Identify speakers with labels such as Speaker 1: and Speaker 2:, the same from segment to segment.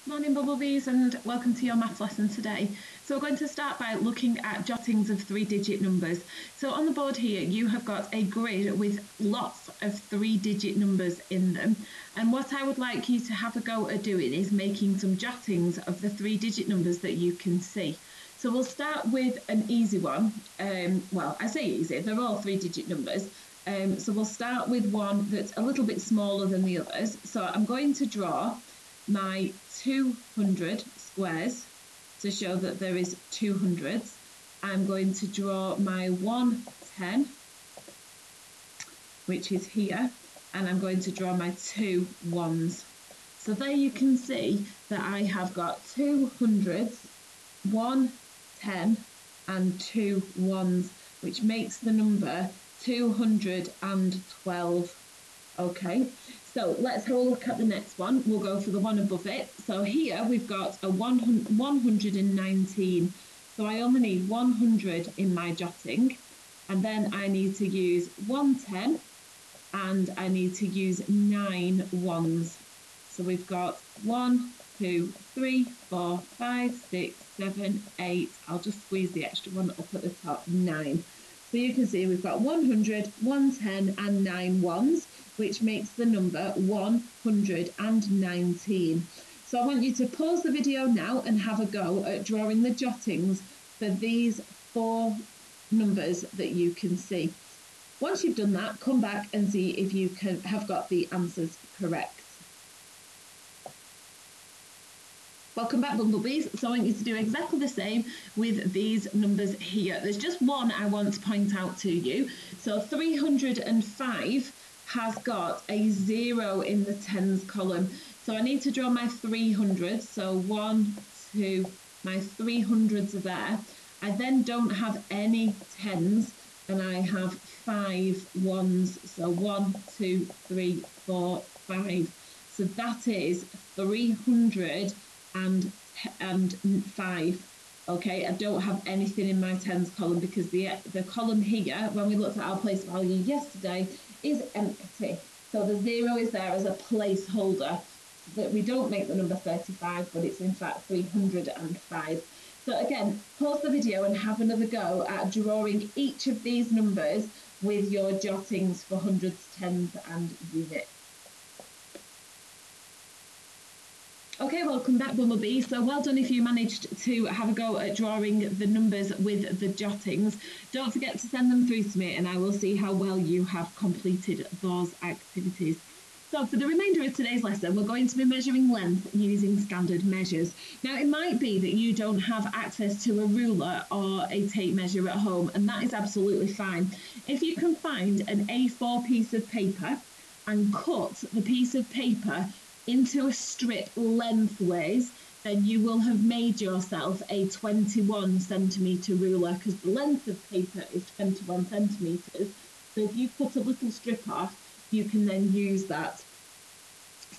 Speaker 1: Morning Bumblebees and welcome to your maths lesson today. So we're going to start by looking at jottings of three-digit numbers. So on the board here you have got a grid with lots of three-digit numbers in them, and what I would like you to have a go at doing is making some jottings of the three-digit numbers that you can see. So we'll start with an easy one. Well, I say easy, they're all three-digit numbers. So we'll start with one that's a little bit smaller than the others. So I'm going to draw my 200 squares to show that there is 200s. I'm going to draw my 110, which is here, and I'm going to draw my two ones. So there you can see that I have got 200s, 110 and two ones, which makes the number 212. Okay, so let's have a look at the next one. We'll go for the one above it. So here we've got a 119. So I only need 100 in my jotting, and then I need to use 110 and I need to use 9 ones. So we've got 1, 2, 3, 4, 5, 6, 7, 8. I'll just squeeze the extra one up at the top, 9. So you can see we've got 100, 110 and 9 ones, which makes the number 119. So I want you to pause the video now and have a go at drawing the jottings for these four numbers that you can see. Once you've done that, come back and see if you have got the answers correct. Welcome back, Bumblebees. So I want you to do exactly the same with these numbers here. There's just one I want to point out to you. So 305 has got a 0 in the tens column. So I need to draw my 300s. So 1, 2, my 300s are there. I then don't have any tens and I have 5 ones. So 1, 2, 3, 4, 5. So that is 300 and 5. Okay, I don't have anything in my tens column because the column here, when we looked at our place value yesterday, is empty. So the 0 is there as a placeholder, that we don't make the number 35, but it's in fact 305. So again, pause the video and have another go at drawing each of these numbers with your jottings for hundreds, tens and units. Okay, welcome back, Bumblebee. So well done if you managed to have a go at drawing the numbers with the jottings. Don't forget to send them through to me and I will see how well you have completed those activities. So for the remainder of today's lesson, we're going to be measuring length using standard measures. Now, it might be that you don't have access to a ruler or a tape measure at home, and that is absolutely fine. If you can find an A4 piece of paper and cut the piece of paper into a strip lengthways, then you will have made yourself a 21 centimetre ruler, because the length of paper is 21 centimetres. So if you cut a little strip off, you can then use that.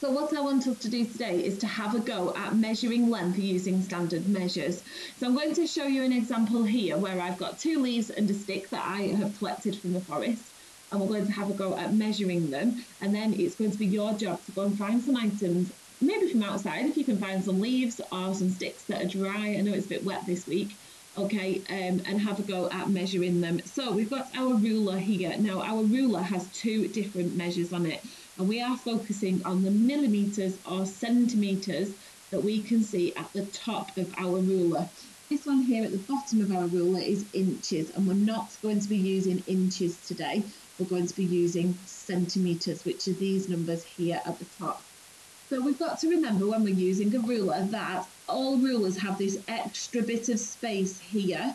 Speaker 1: So what I want us to do today is to have a go at measuring length using standard measures. So I'm going to show you an example here where I've got 2 leaves and a stick that I have collected from the forest, and we're going to have a go at measuring them, and then it's going to be your job to go and find some items, maybe from outside if you can find some leaves or some sticks that are dry. I know it's a bit wet this week. Okay, and have a go at measuring them. So we've got our ruler here. Now our ruler has 2 different measures on it, and we are focusing on the millimetres or centimetres that we can see at the top of our ruler. This one here at the bottom of our ruler is inches, and we're not going to be using inches today. We're going to be using centimetres, which are these numbers here at the top. So we've got to remember when we're using a ruler that all rulers have this extra bit of space here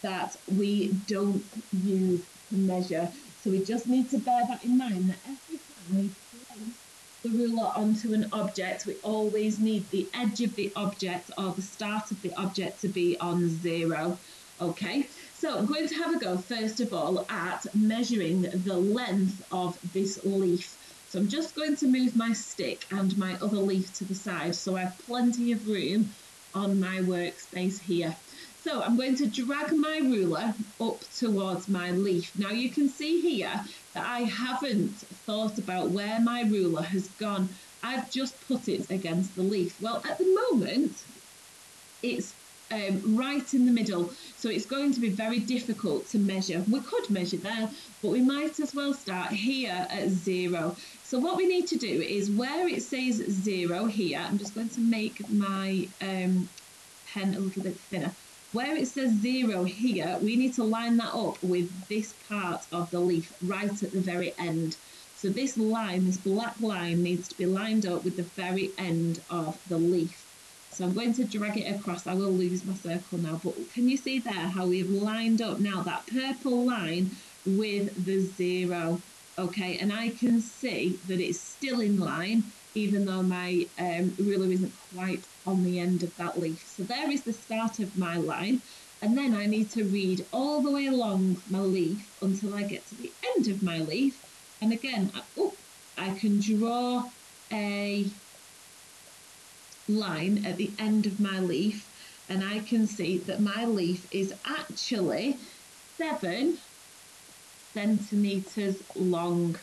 Speaker 1: that we don't use to measure. So we just need to bear that in mind, that every time we place the ruler onto an object, we always need the edge of the object or the start of the object to be on 0. Okay, so I'm going to have a go first of all at measuring the length of this leaf. So I'm just going to move my stick and my other leaf to the side so I have plenty of room on my workspace here. So I'm going to drag my ruler up towards my leaf. Now you can see here that I haven't thought about where my ruler has gone I've just put it against the leaf. Well, at the moment, it's right in the middle, so it's going to be very difficult to measure. We could measure there, but we might as well start here at 0. So what we need to do is where it says 0 here, I'm just going to make my pen a little bit thinner. Where it says 0 here, we need to line that up with this part of the leaf right at the very end. So this line, this black line, needs to be lined up with the very end of the leaf. So I'm going to drag it across. I will lose my circle now, but can you see there how we've lined up now that purple line with the 0? Okay, and I can see that it's still in line, even though my ruler isn't quite on the end of that leaf. So there is the start of my line, and then I need to read all the way along my leaf until I get to the end of my leaf. And again, I can draw a line at the end of my leaf, and I can see that my leaf is actually 7 centimeters long,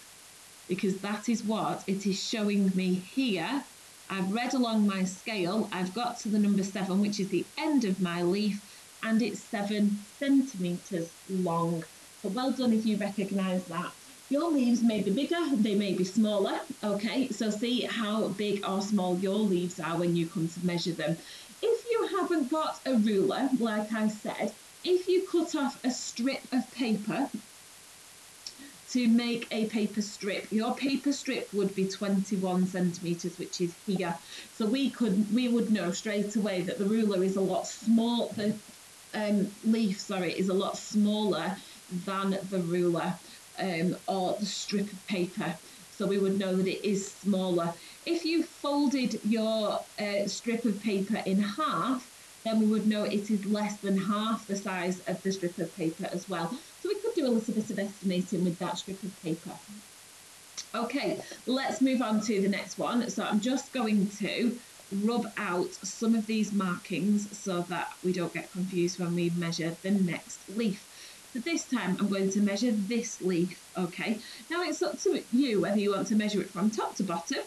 Speaker 1: because that is what it is showing me here. I've read along my scale, I've got to the number 7, which is the end of my leaf, and it's 7 centimeters long. So well done if you recognise that. Your leaves may be bigger, they may be smaller, okay? So see how big or small your leaves are when you come to measure them. If you haven't got a ruler, like I said, if you cut off a strip of paper to make a paper strip, your paper strip would be 21 centimeters, which is here. So we would know straight away that the ruler is a lot small, the leaf, sorry, is a lot smaller than the ruler or the strip of paper. So we would know that it is smaller. If you folded your strip of paper in half, then we would know it is less than half the size of the strip of paper as well. So we could do a little bit of estimating with that strip of paper. Okay, let's move on to the next one. So I'm just going to rub out some of these markings so that we don't get confused when we measure the next leaf. So this time I'm going to measure this leaf, okay? Now it's up to you whether you want to measure it from top to bottom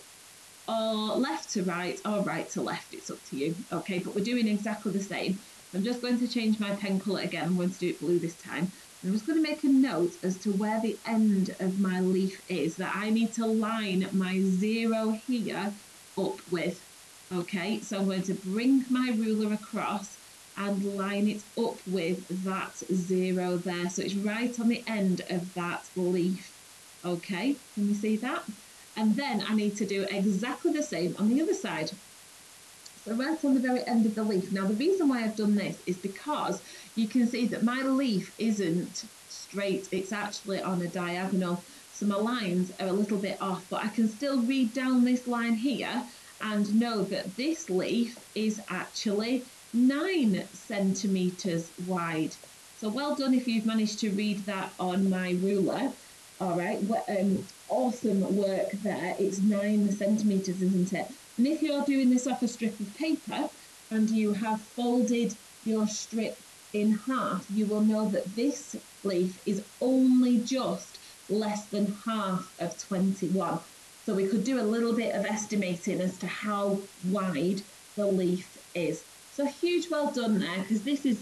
Speaker 1: or left to right or right to left. It's up to you, okay? But we're doing exactly the same. I'm just going to change my pen colour again. I'm going to do it blue this time. I'm just going to make a note as to where the end of my leaf is that I need to line my 0 here up with, okay? So I'm going to bring my ruler across and line it up with that 0 there. So it's right on the end of that leaf, okay? Can you see that? And then I need to do exactly the same on the other side. So right on the very end of the leaf. Now the reason why I've done this is because you can see that my leaf isn't straight, it's actually on a diagonal. So my lines are a little bit off, but I can still read down this line here and know that this leaf is actually 9 centimetres wide. So well done if you've managed to read that on my ruler. All right, awesome work there. It's 9 centimetres, isn't it? And if you're doing this off a strip of paper and you have folded your strip in half, you will know that this leaf is only just less than half of 21. So we could do a little bit of estimating as to how wide the leaf is. So huge well done there, because this is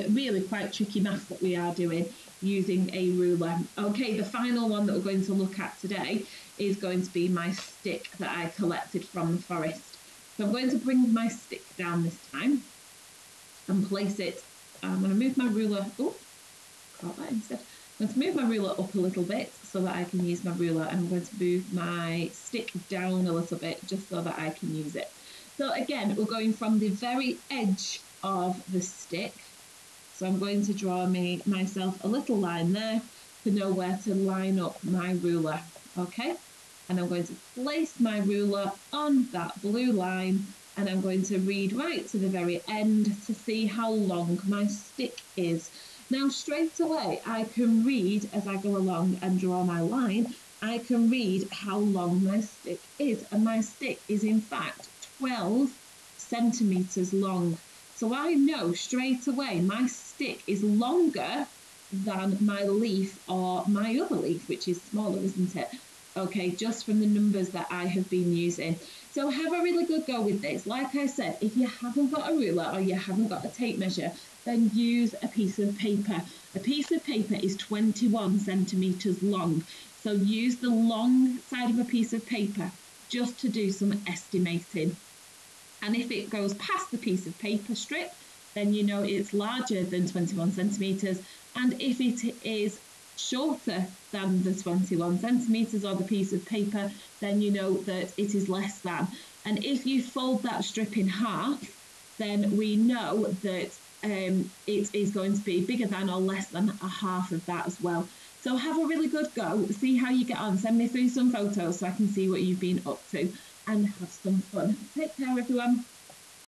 Speaker 1: really quite tricky math that we are doing using a ruler. Okay, the final one that we're going to look at today is going to be my stick that I collected from the forest. So I'm going to bring my stick down this time and place it. I'm going to move my ruler, caught that instead. I'm going to move my ruler up a little bit so that I can use my ruler, and I'm going to move my stick down a little bit just so that I can use it. So again, we're going from the very edge of the stick. So I'm going to draw myself a little line there to know where to line up my ruler, okay? And I'm going to place my ruler on that blue line, and I'm going to read right to the very end to see how long my stick is. Now straight away I can read as I go along and draw my line, I can read how long my stick is, and my stick is in fact 12 centimetres long. So I know straight away my stick is longer than my leaf or my other leaf, which is smaller, isn't it? Okay, just from the numbers that I have been using. So have a really good go with this. Like I said, if you haven't got a ruler or you haven't got a tape measure, then use a piece of paper. A piece of paper is 21 centimetres long. So use the long side of a piece of paper just to do some estimating. And if it goes past the piece of paper strip, then you know it's larger than 21 centimetres. And if it is shorter than the 21 centimetres or the piece of paper, then you know that it is less than. And if you fold that strip in half, then we know that it is going to be bigger than or less than a half of that as well. So have a really good go, see how you get on, send me through some photos so I can see what you've been up to, and have some fun. Take care, everyone.